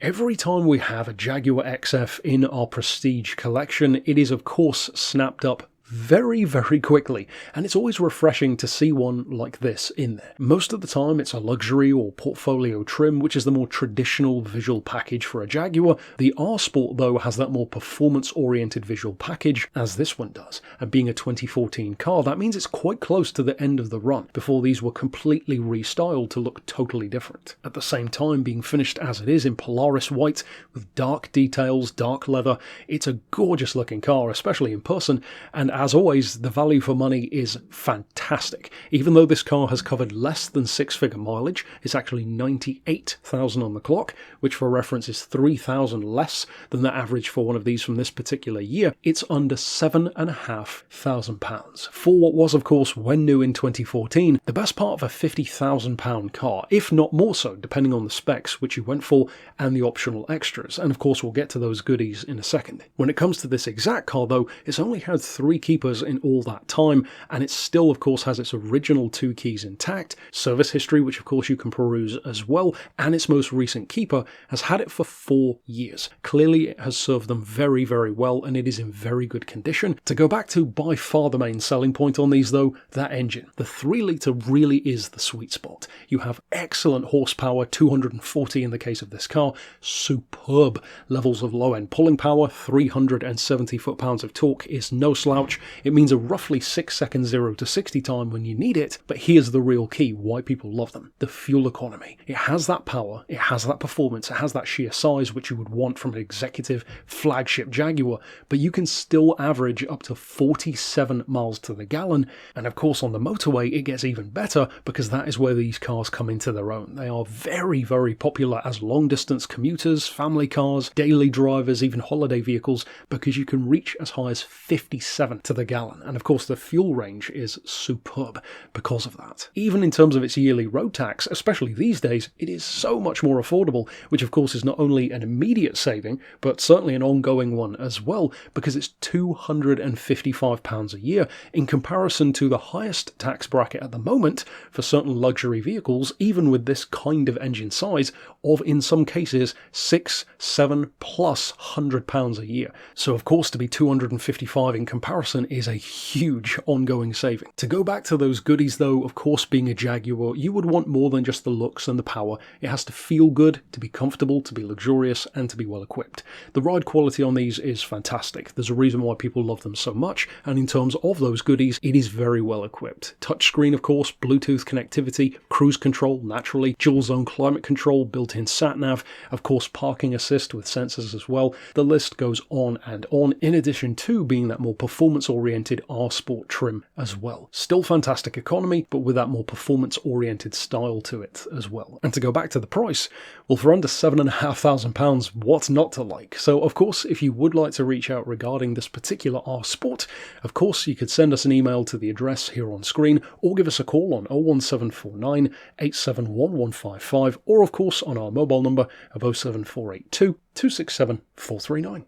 Every time we have a Jaguar XF in our prestige collection, it is of course snapped up very, very quickly, and it's always refreshing to see one like this in there. Most of the time it's a luxury or portfolio trim, which is the more traditional visual package for a Jaguar. The R Sport though has that more performance-oriented visual package, as this one does, and being a 2014 car, that means it's quite close to the end of the run, before these were completely restyled to look totally different. At the same time, being finished as it is in Polaris white, with dark details, dark leather, it's a gorgeous looking car, especially in person, and as always, the value for money is fantastic. Even though this car has covered less than six-figure mileage, it's actually 98,000 on the clock, which for reference is 3,000 less than the average for one of these from this particular year. It's under £7,500 for what was, of course, when new in 2014, the best part of a £50,000 car, if not more so, depending on the specs which you went for and the optional extras. And of course, we'll get to those goodies in a second. When it comes to this exact car though, it's only had 3 keepers in all that time, and it still of course has its original 2 keys intact, service history which of course you can peruse as well, and its most recent keeper has had it for 4 years. Clearly it has served them very, very well, and it is in very good condition. To go back to by far the main selling point on these though, that engine. The 3 litre really is the sweet spot. You have excellent horsepower, 240 in the case of this car, superb levels of low end pulling power, 370 foot-pounds of torque is no slouch. It means a roughly 6 second 0 to 60 time when you need it, but here's the real key, why people love them. The fuel economy. It has that power, it has that performance, it has that sheer size which you would want from an executive flagship Jaguar, but you can still average up to 47 miles to the gallon, and of course on the motorway it gets even better because that is where these cars come into their own. They are very, very popular as long distance commuters, family cars, daily drivers, even holiday vehicles, because you can reach as high as 57 to the gallon, and of course the fuel range is superb because of that. Even in terms of its yearly road tax, especially these days, it is so much more affordable, which of course is not only an immediate saving, but certainly an ongoing one as well, because it's £255 a year in comparison to the highest tax bracket at the moment for certain luxury vehicles, even with this kind of engine size, of in some cases £6-7+ a year. So of course to be 255 in comparison is a huge ongoing saving. To go back to those goodies though, of course being a Jaguar, you would want more than just the looks and the power. It has to feel good, to be comfortable, to be luxurious, and to be well equipped. The ride quality on these is fantastic. There's a reason why people love them so much, and in terms of those goodies, it is very well equipped. Touchscreen of course, Bluetooth connectivity, cruise control naturally, dual zone climate control, built-in sat-nav, of course parking assist with sensors as well. The list goes on and on, in addition to being that more performance-oriented R Sport trim as well. Still fantastic economy, but with that more performance-oriented style to it as well. And to go back to the price, well, for under £7,500, what's not to like? So of course, if you would like to reach out regarding this particular R Sport, of course you could send us an email to the address here on screen, or give us a call on 01749 871155, or of course on our mobile number of 07482 267 439.